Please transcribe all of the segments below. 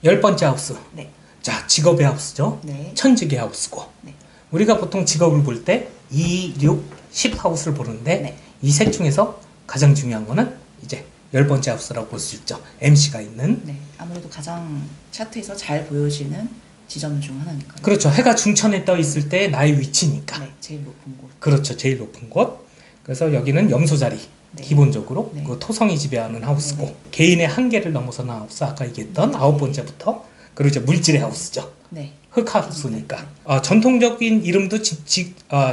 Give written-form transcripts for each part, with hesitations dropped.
열 번째 하우스. 네. 자, 직업의 하우스죠. 네. 천직의 하우스고. 네. 우리가 보통 직업을 볼 때 2, 6, 10 하우스를 보는데 네. 이 셋 중에서 가장 중요한 거는 이제 열 번째 하우스라고 볼 수 있죠. MC가 있는. 네. 아무래도 가장 차트에서 잘 보여지는 지점 중 하나니까요. 그렇죠. 해가 중천에 떠 있을 때 나의 위치니까. 네. 제일 높은 곳. 그렇죠. 제일 높은 곳. 그래서 여기는 염소 자리. 네. 기본적으로 네. 그 토성이 지배하는 하우스고 네. 개인의 한계를 넘어서는 하우스 아까 얘기했던 아홉 번째부터 그리고 이제 물질의 하우스죠. 네. 흑 하우스니까 전통적인 이름도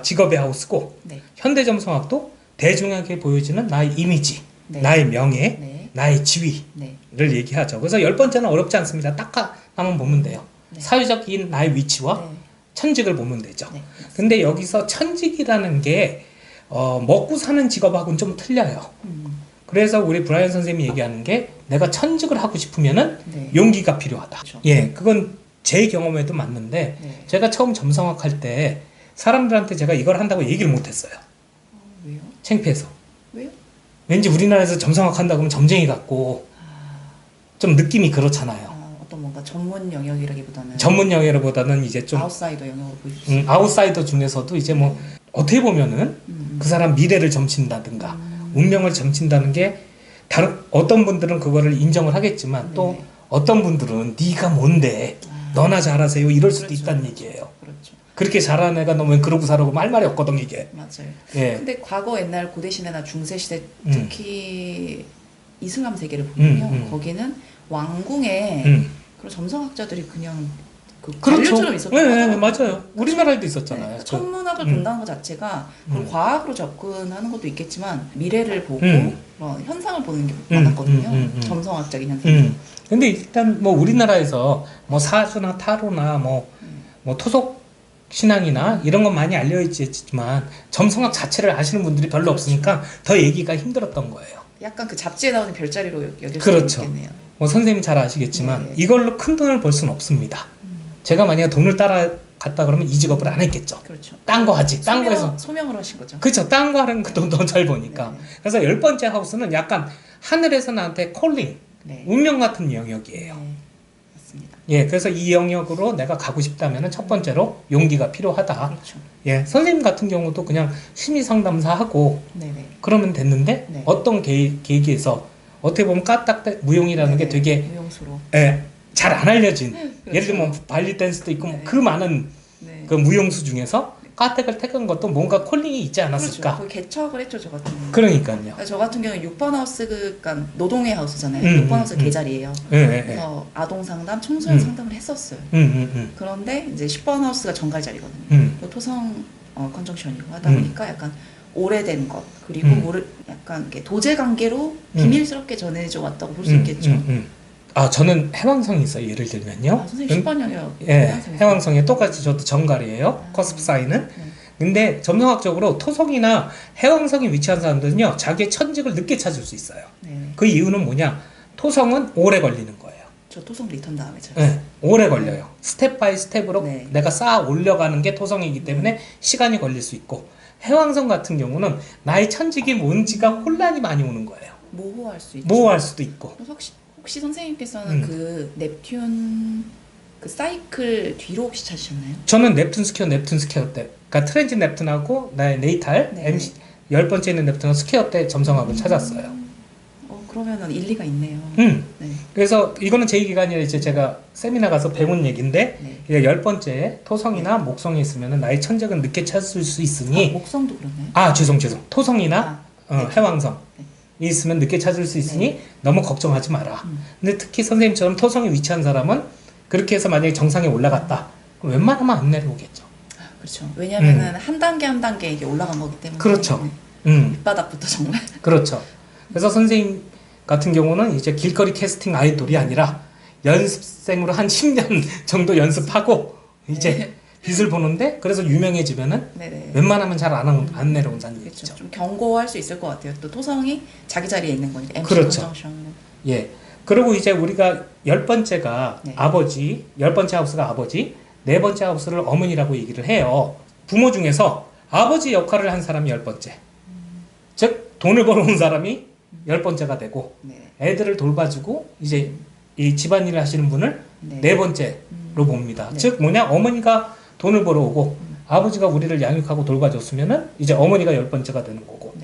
직업의 하우스고 네. 현대 점성학도 대중에게 보여지는 나의 이미지, 네. 나의 명예, 네. 나의 지위를 네. 얘기하죠. 그래서 열 번째는 어렵지 않습니다. 딱 하나만 보면 돼요. 네. 사회적인 나의 위치와 네. 천직을 보면 되죠. 네. 근데 여기서 천직이라는 게 먹고 사는 직업하고는 좀 틀려요. 그래서 우리 브라이언 선생님이 얘기하는 게 내가 천직을 하고 싶으면은 네. 용기가 필요하다. 그렇죠. 예, 그건 제 경험에도 맞는데 네. 제가 처음 점성학 할 때 사람들한테 제가 이걸 한다고 얘기를 못 했어요. 왜요? 창피해서. 왜요? 왠지 우리나라에서 점성학 한다 그러면 점쟁이 같고 좀 느낌이 그렇잖아요. 어떤 뭔가 전문 영역이라기보다는 전문 영역보다는 이제 좀 아웃사이더 영역으로 보실 수 있어요. 아웃사이더 중에서도 이제 뭐 어떻게 보면은 그 사람 미래를 점친다든가 운명을 점친다는 게 다른 어떤 분들은 그거를 인정을 하겠지만 또 네. 어떤 분들은 네가 뭔데 너나 잘하세요 이럴 수도 그렇죠. 있다는 얘기예요. 그렇죠. 그렇게 잘하는 애가 너 왜 그러고 살라고 말 말이 없거든 이게. 맞아요. 예. 근데 과거 옛날 고대 시대나 중세 시대 음. 특히 이슬람 세계를 보면요, 음. 거기는 왕궁에 그런 점성학자들이 그냥 그 그렇죠. 관료처럼 있었던 네, 거죠. 네, 맞아요. 우리나라에도 있었잖아요. 네, 천문학을 음. 본다는 것 자체가 그걸 과학으로 접근하는 것도 있겠지만 미래를 보고 음. 현상을 보는 게 많았거든요. 점성학적인 현상. 근데 일단 뭐 우리나라에서 뭐 사주나 타로나 뭐 토속 신앙이나 이런 건 많이 알려있지만 점성학 자체를 아시는 분들이 별로 그렇죠. 없으니까 더 얘기가 힘들었던 거예요. 약간 그 잡지에 나오는 별자리로 여길 그렇죠. 수 있겠네요. 뭐 선생님 잘 아시겠지만 네. 이걸로 큰 돈을 벌 수는 없습니다. 제가 만약에 돈을 따라갔다 그러면 이 직업을 안 했겠죠. 그렇죠. 딴 거 하지. 딴 거에서 소명으로 하신 거죠. 그렇죠. 딴 거 하는 것도 더 잘 버니까. 네. 그래서 열 번째 하우스는 약간 하늘에서 나한테 콜링, 네. 운명 같은 영역이에요. 네. 맞습니다. 예, 그래서 이 영역으로 내가 가고 싶다면 첫 번째로 용기가 필요하다. 그렇죠. 예, 선생님 같은 경우도 그냥 심리 상담사 하고 네네. 그러면 됐는데 네. 어떤 계기에서 어떻게 보면 까딱 무용이라는 게 되게 무용수로. 잘 안 알려진 그렇죠. 예를 들면 발리 댄스도 있고 네. 뭐 그 많은 네. 그 무용수 중에서 까딱을 택한 것도 뭔가 콜링이 있지 그렇죠. 않았을까. 거의 개척을 했죠, 저 같은 경우는. 그러니까요. 저 같은 경우는 6번 하우스 그러니까 노동의 하우스잖아요. 6번 하우스 계자리예요. 예, 예, 예. 그래서 아동 상담, 청소년 상담을 했었어요. 그런데 이제 10번 하우스가 정갈 자리거든요. 또 토성 컨정션이고 하다 보니까 약간 오래된 것 그리고 약간 이렇게 도제 관계로 비밀스럽게 전해져 왔다고 볼 수 있겠죠. 저는 해왕성이 있어요. 예를 들면요. 선생님 10번 영역. 예, 해왕성에 똑같이 저도 정갈이에요. 커스프 사인은. 근데 점성학적으로 토성이나 해왕성에 위치한 사람들은요, 자기의 천직을 늦게 찾을 수 있어요. 네. 그 이유는 뭐냐? 토성은 오래 걸리는 거예요. 저 토성 리턴 다음에 저. 네, 오래 걸려요. 스텝 바이 스텝으로 네. 내가 쌓아 올려가는 게 토성이기 때문에 시간이 걸릴 수 있고, 해왕성 같은 경우는 나의 천직이 뭔지가 혼란이 많이 오는 거예요. 모호할 수 있죠. 모호할 수도 있고. 그래서 혹시 선생님께서는 그 넵튠 그 사이클 뒤로 혹시 찾으셨나요? 저는 넵튠 스퀘어 때, 그러니까 트랜짓 넵튠하고 나의 네이탈, 네. MC, 열 번째 있는 넵튠은 스퀘어 때 점성학을 찾았어요. 그러면은 일리가 있네요. 네. 그래서 이거는 제 얘기가 아니라 이제 제가 세미나 가서 배운 얘기인데, 네. 열 번째 토성이나 목성이 있으면 나의 천적은 늦게 찾을 수 있으니, 목성도 그렇나요? 죄송. 토성이나 네. 해왕성. 네. 있으면 늦게 찾을 수 있으니 너무 걱정하지 마라. 근데 특히 선생님처럼 토성에 위치한 사람은 그렇게 해서 만약에 정상에 올라갔다. 그럼 웬만하면 안 내려오겠죠. 그렇죠. 왜냐면은 한 단계 한 단계 이게 올라간 거기 때문에. 그렇죠. 밑바닥부터 정말. 그렇죠. 그래서 선생님 같은 경우는 이제 길거리 캐스팅 아이돌이 아니라 연습생으로 한 10년 정도 연습하고 이제 빛을 보는데 그래서 유명해지면은 네네. 웬만하면 잘 안 내려온다는 그렇죠. 얘기죠. 좀 경고할 수 있을 것 같아요. 또 토성이 자기 자리에 있는 거니까. MC 그렇죠. 컨정션은. 예. 그리고 이제 우리가 열 번째가 네. 아버지, 열 번째 하우스가 아버지, 네 번째 하우스를 어머니라고 얘기를 해요. 부모 중에서 아버지 역할을 한 사람이 열 번째. 즉, 돈을 벌어온 사람이 열 번째가 되고, 네. 애들을 돌봐주고, 이제 이 집안일을 하시는 분을 네 번째로 봅니다. 즉 뭐냐, 어머니가 돈을 벌어오고 아버지가 우리를 양육하고 돌봐줬으면은 이제 어머니가 10번째가 되는 거고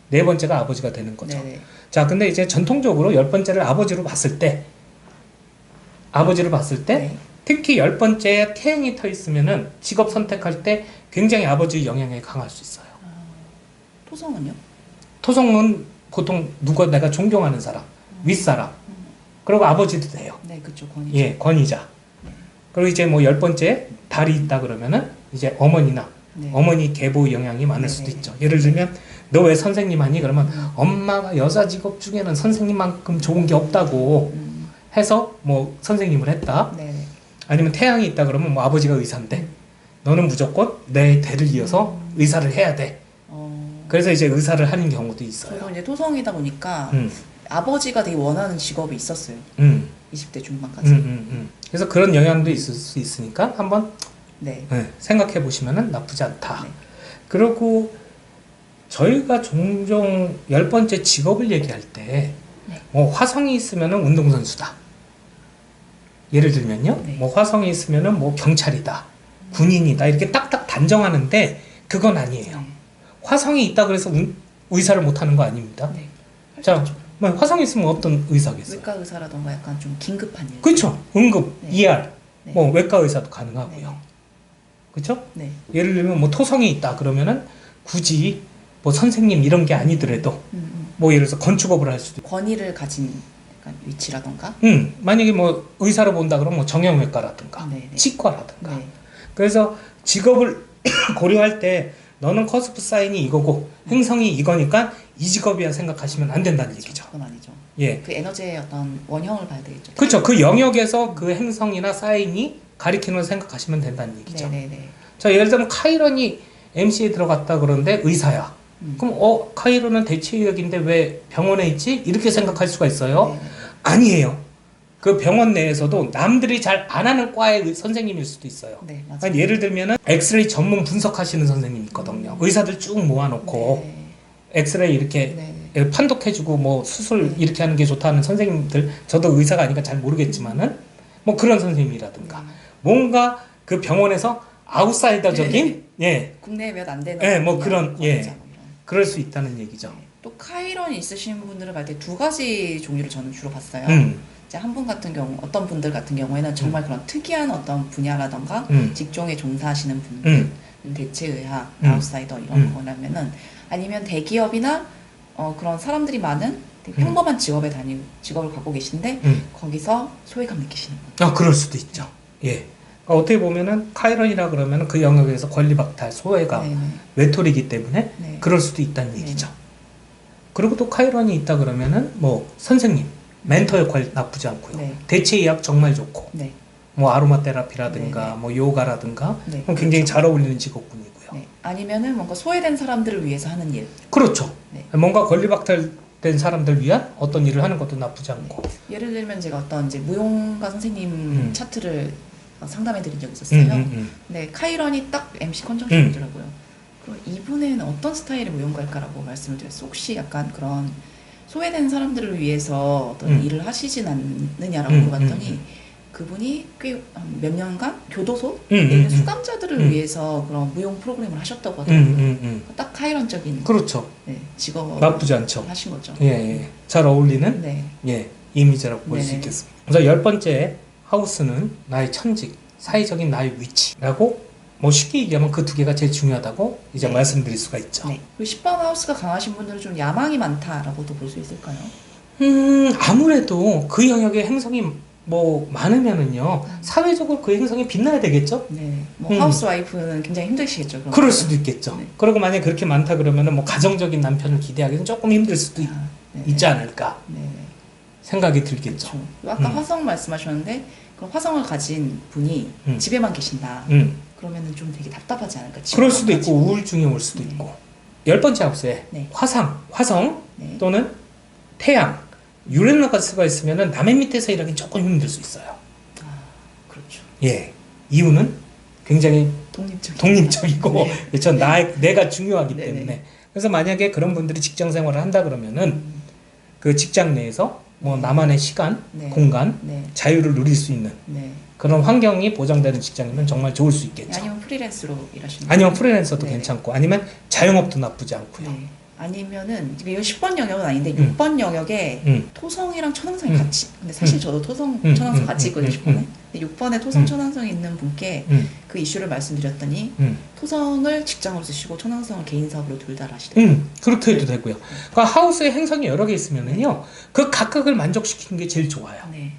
네 번째가 아버지가 되는 거죠. 네네. 자, 근데 이제 전통적으로 10번째를 아버지로 봤을 때 네. 특히 10번째에 태양이 터 있으면은 직업 선택할 때 굉장히 아버지의 영향이 강할 수 있어요. 토성은요? 토성은 보통 누가 내가 존경하는 사람, 윗사람, 그리고 아버지도 돼요. 네, 그쵸. 권위자. 예, 권위자. 그리고 이제 뭐 10번째 달이 있다 그러면은 이제 어머니나 네. 어머니 계보 영향이 많을 수도 네네. 있죠. 예를 들면 너 왜 선생님 하니? 그러면 엄마가 여자 직업 중에는 선생님만큼 좋은 게 없다고 해서 뭐 선생님을 했다. 네. 아니면 태양이 있다 그러면 뭐 아버지가 의사인데 너는 무조건 내 대를 이어서 의사를 해야 돼. 그래서 이제 의사를 하는 경우도 있어요. 저도 이제 토성이다 보니까 음. 아버지가 되게 원하는 직업이 있었어요. 20대 중반까지. 그래서 그런 영향도 있을 수 있으니까 한번 네. 생각해 보시면 나쁘지 않다. 네. 그리고 저희가 종종 10번째 직업을 얘기할 때 뭐 화성이 있으면 운동선수다. 예를 들면요. 네. 뭐 화성이 있으면 뭐 경찰이다. 군인이다. 이렇게 딱딱 단정하는데 그건 아니에요. 네. 화성이 있다 그래서 의사를 못하는 거 아닙니다. 네. 자, 뭐 화성이 있으면 어떤 의사겠어요? 외과 의사라던가 약간 좀 긴급한 일. 그렇죠. 응급, 네. ER, 네. 뭐 외과 의사도 가능하고요. 네. 그렇죠? 네. 예를 들면 뭐 토성이 있다 그러면은 굳이 뭐 선생님 이런 게 아니더라도 뭐 예를 들어서 건축업을 할 수도 있고. 권위를 가진 약간 위치라던가. 만약에 뭐 의사로 본다 그러면 뭐 정형외과라든가 네, 네. 치과라든가. 네. 그래서 직업을 고려할 때 너는 커스프 사인이 이거고 행성이 이거니까 이 직업이야 생각하시면 안 된다는 얘기죠. 그건 아니죠. 예. 그 에너지의 어떤 원형을 봐야 되겠죠. 그렇죠. 그 영역에서 그 행성이나 사인이 가리키는 걸 생각하시면 된다는 얘기죠. 네네네. 자, 예를 들면 카이런이 MC에 들어갔다 그러는데 의사야. 그럼 카이런은 대체의학인데 왜 병원에 있지? 이렇게 생각할 수가 있어요. 네. 아니에요. 그 병원 내에서도 남들이 잘 안 하는 과의 선생님일 수도 있어요. 네, 맞아요. 아니, 예를 들면은 엑스레이 전문 분석하시는 선생님이 있거든요. 의사들 쭉 모아놓고 네. 엑스레이 이렇게 네. 판독해주고 뭐 수술 이렇게 하는 게 좋다는 선생님들, 저도 의사가 아니까 잘 모르겠지만은 뭐 그런 선생님이라든가 뭔가 그 병원에서 아웃사이더적인 예, 국내에 몇 안 되는 예, 뭐 그런 분야, 예, 권위자 뭐 이런. 그럴 수 있다는 얘기죠. 네. 또 카이런이 있으신 분들을 볼 때 두 가지 종류를 저는 주로 봤어요. 이제 한 분 같은 경우, 어떤 분들 같은 경우에는 정말 그런 특이한 어떤 분야라던가 직종에 종사하시는 분들, 대체의학, 아웃사이더 이런 거라면은, 아니면 대기업이나 그런 사람들이 많은 되게 평범한 직업을 갖고 계신데 거기서 소외감 느끼시는 분. 아, 그럴 수도 있죠. 예. 그러니까 어떻게 보면은 카이런이라 그러면은 그 영역에서 권리박탈, 소외감, 네네. 외톨이기 때문에 네. 그럴 수도 있다는 얘기죠. 그리고 또 카이런이 있다 그러면은 뭐 선생님, 멘토 역할 나쁘지 않고요. 네. 대체의학 정말 좋고, 네. 뭐 아로마 테라피라든가 네네. 뭐 요가라든가 네. 그럼 굉장히 잘 어울리는 직업군이고요. 네. 아니면은 뭔가 소외된 사람들을 위해서 하는 일. 그렇죠. 네. 뭔가 권리박탈된 사람들 위한 어떤 일을 하는 것도 나쁘지 않고. 예를 들면 제가 어떤 이제 무용가 선생님 차트를 상담해 드린 적이 있었어요. 네, 카이런이 딱 MC 컨정션이더라고요. 그럼 이분은 어떤 스타일의 무용가일까라고 말씀을 드렸어요. 혹시 약간 그런 소외된 사람들을 위해서 어떤 일을 하시진 않느냐라고 물어봤더니 그분이 꽤 몇 년간 교도소에 있는 수감자들을 위해서 그런 무용 프로그램을 하셨다고 하더라고요. 딱 카이런적인 그렇죠. 네, 직업 나쁘지 않죠. 하신 거죠. 예, 예. 잘 어울리는 네. 예, 이미지라고 볼 수 네네. 있겠습니다. 그래서 10번째 하우스는 나의 천직, 사회적인 나의 위치라고 뭐 쉽게 얘기하면 그 두 개가 제일 중요하다고 이제 네. 말씀드릴 수가 있죠. 네. 그리고 10번 하우스가 강하신 분들은 좀 야망이 많다라고도 볼 수 있을까요? 아무래도 그 영역에 행성이 뭐 많으면은요 사회적으로 그 행성이 빛나야 되겠죠. 네. 뭐 하우스 와이프는 굉장히 힘드시겠죠. 그런 그럴 거는. 수도 있겠죠. 네. 그리고 만약 그렇게 많다 그러면은 뭐 가정적인 남편을 기대하기는 조금 힘들 수도 네네. 있지 않을까 네네. 생각이 들겠죠. 그렇죠. 아까 화성 말씀하셨는데 그럼 화성을 가진 분이 집에만 계신다. 그러면은 좀 되게 답답하지 않을까? 그럴 수도 있고 가지고. 우울증이 올 수도 네. 있고. 10번째 하우스에 네. 화성 네. 또는 태양, 유레너스가 있으면은 남의 밑에서 일하기 조금 힘들 수 있어요. 아, 그렇죠. 예, 이유는 굉장히 독립적이고 네. 그렇죠. 내가 중요하기 네네. 때문에. 그래서 만약에 그런 분들이 직장 생활을 한다 그러면은 그 직장 내에서 뭐 나만의 시간, 네. 공간, 네. 자유를 누릴 수 있는 네. 그런 환경이 보장되는 직장이면 정말 좋을 수 있겠죠. 아니면 프리랜서로 일하시는 아니면 프리랜서도 네. 괜찮고 아니면 자영업도 나쁘지 않고요. 네. 아니면은 이거 10번 영역은 아닌데 6번 영역에 토성이랑 천왕성이 같이 근데 사실 저도 토성 천왕성 같이 있거든요 10번에. 근데 6번에 토성 천왕성이 있는 분께 그 이슈를 말씀드렸더니 토성을 직장으로 쓰시고 천왕성을 개인 사업으로 둘 다 하시더라고요. 그렇게 해도 되고요. 그러니까 하우스에 행성이 여러 개 있으면은요. 그 각각을 만족시키는 게 제일 좋아요. 네.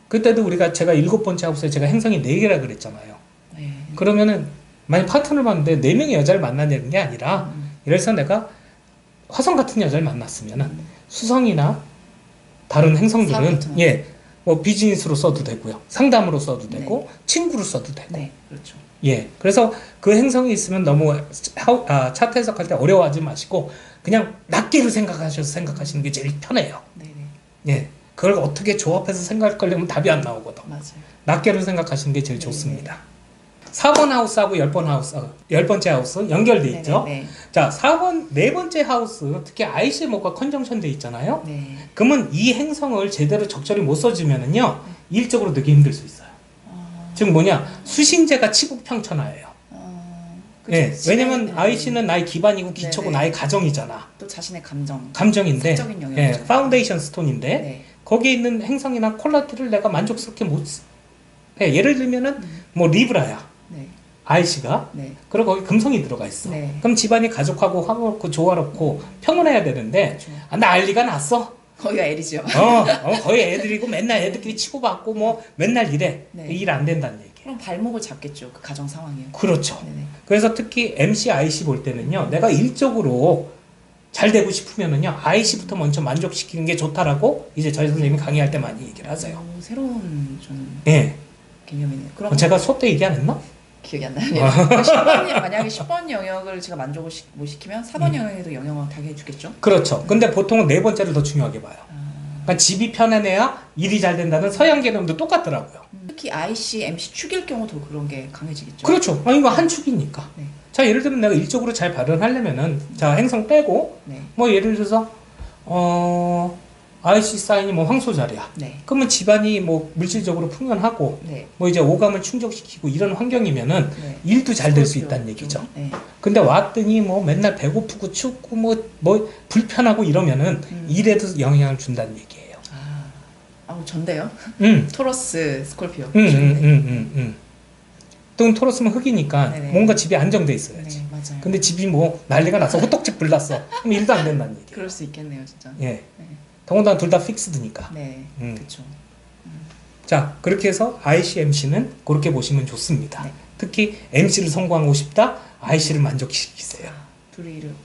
그때도 제가 7번째 하우스에 제가 행성이 4개라 그랬잖아요. 네. 그러면은 만약 파트너를 봤는데 4명의 여자를 만나는 게 아니라 이래서 내가 화성 같은 여자를 만났으면은 수성이나 다른 행성들은 뭐 비즈니스로 써도 되고요. 상담으로 써도 되고 친구로 써도 되고. 네, 그렇죠. 그래서 그 행성이 있으면 너무 차트 해석할 때 어려워하지 마시고 그냥 낱개로 생각하시는 게 제일 편해요. 네네. 그걸 어떻게 조합해서 생각하려면 답이 안 나오거든. 맞아요. 낱개로 생각하시는 게 제일 좋습니다. 4번 하우스하고 10번째 하우스 연결돼 있죠. 네네. 자, 4번째 하우스, 특히 ICMO가 컨정션 돼 있잖아요. 네. 그러면 이 행성을 제대로 적절히 못 써주면은요, 일적으로 되게 힘들 수 있어요. 즉 수신제가 치국평천하예요. 왜냐면 IC는 나의 기반이고 기초고 네네. 나의 가정이잖아. 또 자신의 감정인데, 감정인데, 파운데이션 스톤인데, 네. 거기에 있는 행성이나 퀄리티를 내가 만족스럽게 못 예를 들면은 뭐 리브라야. 네. IC가 네. 그리고 거기 금성이 들어가 있어. 네. 그럼 집안이 가족하고 화목하고 조화롭고 평온해야 되는데 그렇죠. 난리가 났어. 거기가 L이죠. 거의 애들이고 맨날 애들끼리 치고받고 뭐 맨날 이래. 네. 일 안 된다는 얘기예요. 그럼 발목을 잡겠죠. 그 가정 상황이요. 그렇죠. 네네. 그래서 특히 MC, IC 볼 때는요. 내가 일적으로 잘 되고 싶으면은요. IC부터 먼저 만족시키는 게 좋다라고 이제 저희 선생님이 강의할 때 많이 얘기를 하세요. 새로운 좀 개념이네요. 그럼 제가 수업 때 얘기 안 했나? 기억이 안 나네요. 그러니까 만약에 10번 영역을 제가 만족을 못 시키면 4번 영역에도 영향을 당연히 해주겠죠? 그렇죠. 근데 보통은 4번째를 더 중요하게 봐요. 그러니까 집이 편안해야 일이 잘 된다는 서양 개념도 똑같더라고요. 특히 IC, MC 축일 경우도 그런 게 강해지겠죠? 그렇죠. 이거 한 축이니까. 네. 자, 예를 들면 내가 일적으로 잘 발현하려면은, 자, 행성 빼고, 네. 뭐 예를 들어서, IC 사인이 뭐 황소자리야. 네. 그러면 집안이 뭐 물질적으로 풍요하고, 네. 뭐 이제 오감을 충족시키고 이런 환경이면은 네. 일도 잘 될 수 있다는 얘기죠. 네. 근데 왔더니 뭐 맨날 배고프고 춥고 뭐 불편하고 이러면은 일에도 영향을 준다는 얘기예요. 전데요? 토러스, 스콜피오. 또 토로스면 흙이니까 네네. 뭔가 집이 안정돼 있어야지. 네, 맞아요. 근데 집이 뭐 난리가 나서 호떡집 불났어. 그럼 일도 안 된다는 얘기예요. 그럴 수 있겠네요, 진짜. 예. 더군다나 둘 다 픽스드니까. 네, 그렇죠. 자, 그렇게 해서 ICMC는 그렇게 보시면 좋습니다. 네. 특히 MC를 성공하고 싶다, IC를 만족시키세요.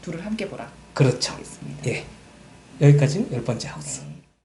둘을 함께 보라. 그렇죠. 알겠습니다. 예. 여기까지는 10번째 하우스. 네.